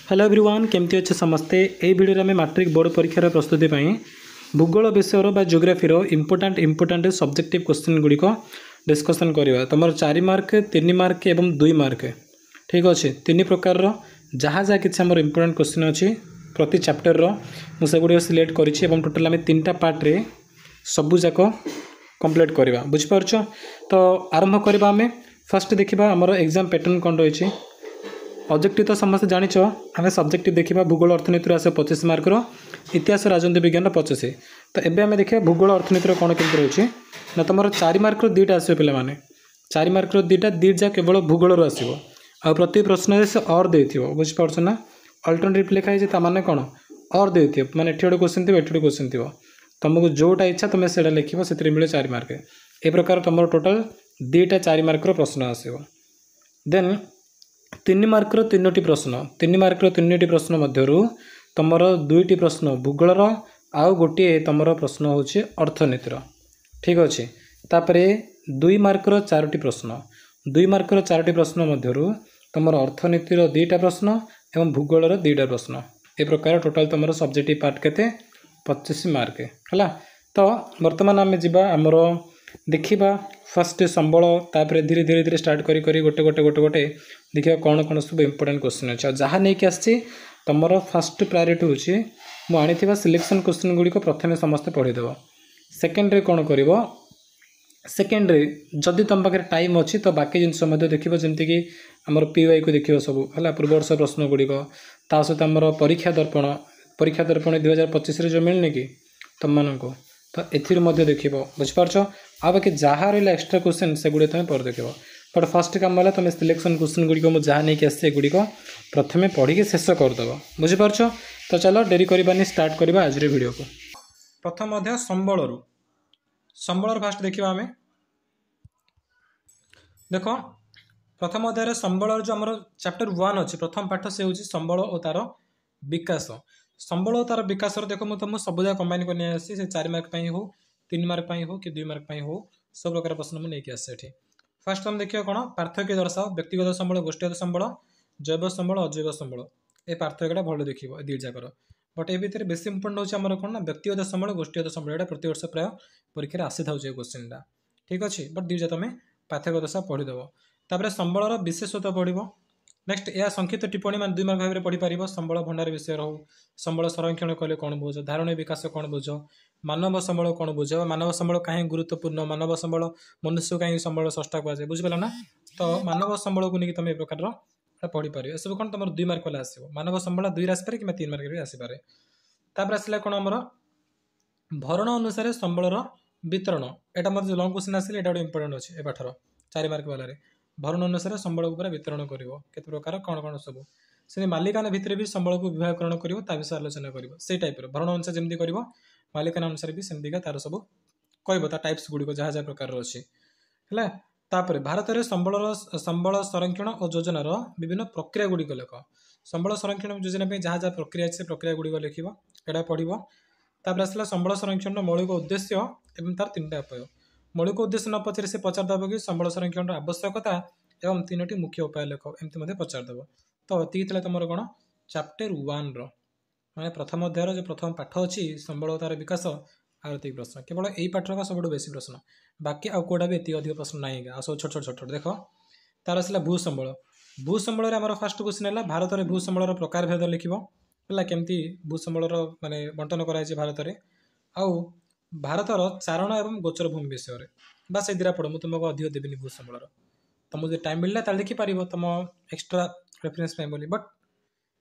Hello everyone केमती अच्छे समस्ते यही वीडियो में मैट्रिक बोर्ड परीक्षार प्रस्तुति भूगोल विषय बा जियोग्राफीर इंपोर्टाट सब्जेक्टिव क्वेश्चन गुड़िक डिस्कसन करवा तुम 4 मार्क 3 मार्क एवं 2 मार्क ठीक अच्छे 3 प्रकार जहाँ जहाँ कि इंपोर्टाट क्वेश्चन अच्छी प्रति चैप्टर मुझे सिलेक्ट करी टोटाल आम 3टा पार्ट रे सबूक कंप्लीट करवा बुझीपार। तो आरंभ करवा आम फर्स्ट देखा आमर एग्जाम पैटर्न कौन रही ऑब्जेक्टिव तो समस्त जाच आम सब्जेक्टिव देखा भूगोल अर्थनीति आस 25 मार्क इतिहास राजनीति विज्ञान 50। तो एबे आम देखा भूगोल अर्थनीति कौन केमती रही ना तुम 4 मार्क 2टा आस पे 4 मार्क 2टा केवल भूगोल आसो आ प्रति प्रश्न से और दे बुझीपार ना अल्टरनेटिव लिखाई मैंने कौन और दे माने एटी गोटे क्वेश्चन थी एटी क्वेश्चन थी तुमको जोटा इच्छा तुम से लिख से मिले 4 मार्क ए प्रकार तुम टोटाल 2टा 4 मार्क प्रश्न आसो। देन 3 मार्क 3टी प्रश्न 3 मार्क 3टी प्रश्न मध्यरु तुमर 2टी प्रश्न भूगोलर आउ गोटे तुमर प्रश्न होची अर्थनीतिर ठीक अच्छे। तापर 2 मार्क 4टी प्रश्न 2 मार्क 4टी प्रश्न मध्यरु तुमर अर्थनीतिर 2टा प्रश्न एवं भूगोलर 2टा प्रश्न ए प्रकार टोटाल तुमर सब्जेक्टिव पार्ट केते 25 मार्क है। तो वर्तमान आम जा आमर देखा फर्स्ट संबल तापर धीरे धीरे धीरे स्टार्ट करी करी गोटे गोटे गोटे गोटे देखिए कौन कौन सब इंपोर्टेंट क्वेश्चन अच्छे जहाँ नहीं कि आसी तुम फर्स्ट प्रायोरिटी हूँ मुझे सिलेक्शन क्वेश्चन गुड़िक प्रथम समस्ते पढ़ीदेव सेकेंड कौन कर सेकेंड जदि तुम पाखे टाइम अच्छी तो बाकी जिनस देख जमीक आमर पीवाई को देख सब है पूर्व वर्ष प्रश्न गुड़िक ता सहित आमर परीक्षा दर्पण 2025 जो मिलने कि तुम मानक तो एथि देख बुझीपार आ बाकी जहाँ रहा एक्सट्रा क्वेश्चन से गुड़े तुम पर देख बट फर्स्ट काम है तुम सिलेक्शन क्वेश्चन गुड़िक मुझे जहाँ नहीं आसे गुड़िक प्रथम पढ़ी शेष करदेव बुझीपार। तो चलो डेरी करवानी स्टार्ट करवा आज वीडियो को। प्रथम अध्याय संबल फास्ट देखा आम देख प्रथम अध्याय संबल जो आम चैप्टर 1 अच्छे प्रथम पाठ से हूँ संबल और तार विकास संबल और तार विकास देख मुझे तुम सब जगह कंबाइन करनी आसी से 4 मार्क हो 3 मार्क हो कि 2 मार्क हो सब प्रकार प्रश्न मुझे नहीं आसे। फास्ट तुम देखिए कौन पार्थक्य दर्शाओ व्यक्तिगत संबल गोष्ठीगत संबल जैव संबल अजैव संबल ये पार्थक्यटा भल देख दी जाकर बट ए भितर बेस इंपोर्टेंट होमर कौन ना व्यक्तिगत संबल गोष्ठीगत संबल यहाँ प्रति वर्ष प्राय परीक्षा आसी था क्वेश्चन ठीक अच्छे बट दी तुम पार्थक्य दर्शा पढ़ीदेव तापर संबलर विशेषता पढ़ नेक्स्ट यह संक्षिप्त टिप्पणी मान 2 मार्क भाव में पढ़ी संबल भंडार विषय हो संबल संरक्षण कले कौन बुझ धारण विकास कौन बुझ मानव संबल कौन बुझ मानव संबल कहीं गुरुत्वपूर्ण मानव संबल मनुष्य कहीं संबल षष्ठा कहुए बुझिपार ना। तो मानव संबल को लेकिन तुम ये प्रकार पढ़ी पार यह सब कौन तुम 2 मार्क वाले आसो मानव संबल 2 आसपे कि 3 मार्क भी आसपे। तापर आसला कौन आमर भरण अनुसार संबलर वितरण यहाँ मतलब लंग क्वेश्चन आसे ये गोटे इंपोर्टेंट अच्छे ए पाठर 4 मार्क वाले भरण अनुसार संबल को वितरण कर प्रकार कौन कौन सब से मालिकाना भितर भी संबल को विभागकरण कर विषय आलोचना कर टाइप भरण अनुसार जमी कर मालिकाना अनुसार भी सेमती तार सब कह टाइप्स गुड़िक जहाँ जहाँ प्रकार अच्छे है। तापर भारत में संबल संरक्षण और योजनार विभिन्न प्रक्रिया गुड़िक लेख संबल संरक्षण योजना जहाँ जहाँ प्रक्रिया अच्छे प्रक्रिया गुड़िक लिख यहाँ पढ़। तापर आसला संबल संरक्षण मौलिक उद्देश्य और तार 3टा उपाय मौलिक उद्देश्य न पचारे से पचारदेव कि संबल संरक्षण आवश्यकता एवं 3टी मुख्य उपाय लेख एमती पचारदेव। तो ये तुम कौन चैप्टर 1 माने प्रथम अध्याय जो प्रथम पाठ अच्छी संबल और तार विकास आर्थिक प्रश्न केवल यही पाठर का सब बेसी प्रश्न बाकी आउ कौटा भी ये अधिक प्रश्न ना सब छोट छोट छोट देख तार आसला भूसंबल आम फास्ट क्वेश्चन है भारत में भूसंबल प्रकार भेद लिख है केमती भूसंबल माने बंटन कराई भारत में आउ भारतर चारण एवं गोचर भूमि विषय बस ये 2टा पढ़ मुझे तुमको अधिक देवी भूसंबल तुमको जो टाइम मिलला ताल देखिपार तुम एक्सट्रा रेफरेंस बोली बट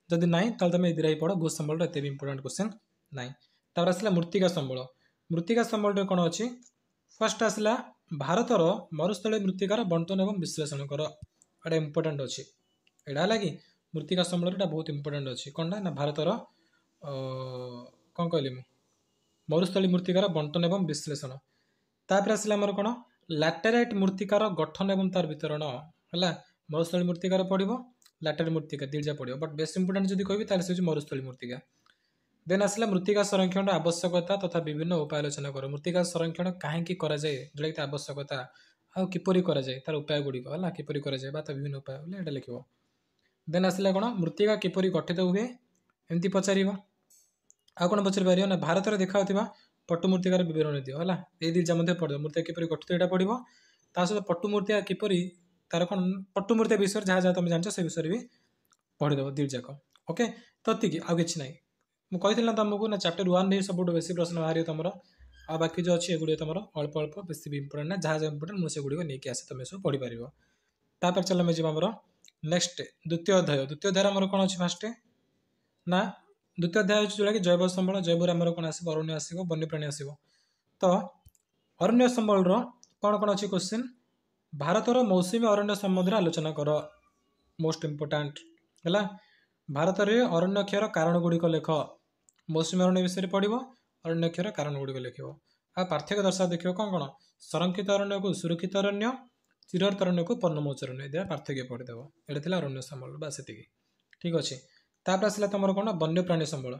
जदि ना तो तुम ये 2टा ही पढ़ भूसंबल एत भी इंपोर्टेंट क्वेश्चन ना। तापर आसला मृत्तिका संबल कौन अच्छी फर्स्ट आसला भारतर मरुस्थली मृत्तिकार बंटन एवं विश्लेषण कर एटा इंपोर्टेंट अच्छी एटा है कि मृत्तिका संबल बहुत इंपोर्टेंट अच्छी कौन ना भारतर कौन कहली मरुस्थली मृत्तिकार बंटन एवं विश्लेषण। तापर आसला आमर कौन लैटेराइट मृत्तिकार गठन एवं तार वितरण है मरुस्थली मृत्तिकार पढ़ लैटेराइट मृत्तिका 2टा पढ़ बट बेस्ट इंपोर्टेंट जब कहि से मरुस्थली मृत्तिका। देन आसला मृत्तिका संरक्षण आवश्यकता तथा विभिन्न उपाय आलोचना कर मृत्तिका संरक्षण कहीं कराए जोटा कि आवश्यकता आ किपरि कराए तार उपाय गुड़िक है किपरि कराए विभिन्न उपाय बोले लिख देन आसला कौन मृत्तिका किपरि गठित हुए एमती पचार आ कौन पचारि पार ना भारत में देखा पट्टु मृत्तिकार विवरण दियो है ये दुईटा मध्य पढ़ मृत्तिका किपरि गठित यहाँ पढ़ो ता सहित पट्टु मृत्तिका किपरि तार कौन पट्टु मृत्तिका विषय जहाँ जहाँ तुम जान से विषय भी पढ़ीदेव दुई जाक ओके तो कि आउ कि ना मुझे ना तुमको ना चैप्टर 1 सब बेस प्रश्न बाहर तुम आ बाकी जो अच्छी एगुड़ी तुम अल्प अल्प बेस इंपोर्टेंट ना जहाँ जहाँ इंपोर्टेंट मुझे गुड़िक नहीं आसे तुम सब पढ़ी पार तापर चल आम जामर नेक्स्ट द्वितीय अध्याय आमर कौन अच्छी फास्ट ना द्वितीय अध्याय जोटा कि जैव संबल जैव आमर कौन आस अरण्य आसो वन्यप्राणी आसो तो अरण्य संबल कौन कौन अच्छी क्वेश्चन भारतर मौसुमी अरण्य संबंध आलोचना कर मोस्ट इंपोर्टाट है भारत में अरण्य क्षयर कारण गुड़िक लेख मौसुमी अरण्य विषय पढ़ो अरण्य क्षयर कारण गुड़िक लिख आ पार्थक्य दर्शा देख कौन कौन संरक्षित अरण्य को सुरक्षित अरण्य चिरर्त अरण्य को पर्णमोच अरण्य दिया पार्थक्य पढ़ीदेव ये अरण्य संबल बस से ठीक अच्छे तापर आसला तुम कौन वन्यप्राणी संबल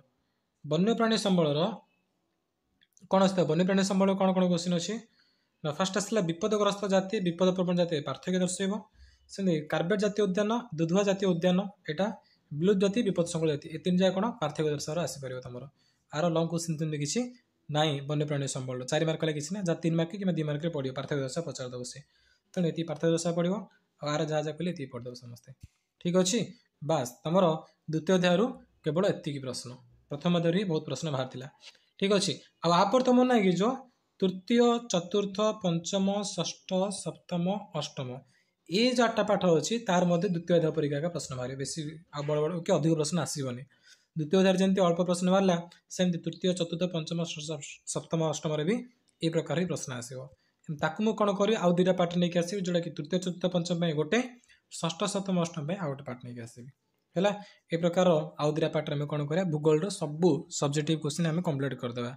वन्यप्राणी संबल कौन आस वन्यप्राणी संबल कौन कौन क्वेश्चन अच्छी ना फास्ट आसला विपदग्रस्त जाति विपद प्रवण जाति पार्थक्य दर्शाइब से कार्बेट जातीय उद्यान दुधुआ जातीय उद्यान यहाँ विलुप्त जाति विपद संकुल जाति ये तीन जगह कौन पार्थक्य दर्शार आसपार तुम आर लंग क्वेश्चन तुम किसी ना वन्यप्राणी संबल 4 मार्क किसी ना जहाँ 3 मार्क कि 2 मार्क पढ़ो पार्थक्य दर्शा पचार दब से तेणु ये पार्थक्य दर्शा पढ़ो आर जहाँ जहाँ कहले ये पढ़देव समस्ते ठीक अच्छे बास तुम द्वितीय अध्याय केवल एति प्रश्न प्रथम अध्याय बहुत प्रश्न बाहर ठीक अच्छे आपर तुम ना कि जो तृतीय चतुर्थ पंचम षष्ठ सप्तम अष्टम ये 4टा पाठ अच्छी तार मध्य द्वितीय अध्याय परीक्षा का प्रश्न बाहर बेसी आ बड़ बड़ कि अधिक प्रश्न आसबनी द्वितीय अध्याय जमी अल्प प्रश्न बाहर सेमती तृतीय चतुर्थ पंचम सप्तम अष्टम भी ये प्रकार ही प्रश्न आसो ताकू मुझे कौन करी आउ 2टा पाठ नहीं आसवि जोटा कि तृतीय चतुर्थ पंचम गोटे षष्ठ सप्तम अष्टम आउ गोटे पाठ नहीं आसवि है ये प्रकार आउ 2टा पाठ में कौन करा भूगोल सबू सब्जेक्टिव क्वेश्चन आम कंप्लीट करदे।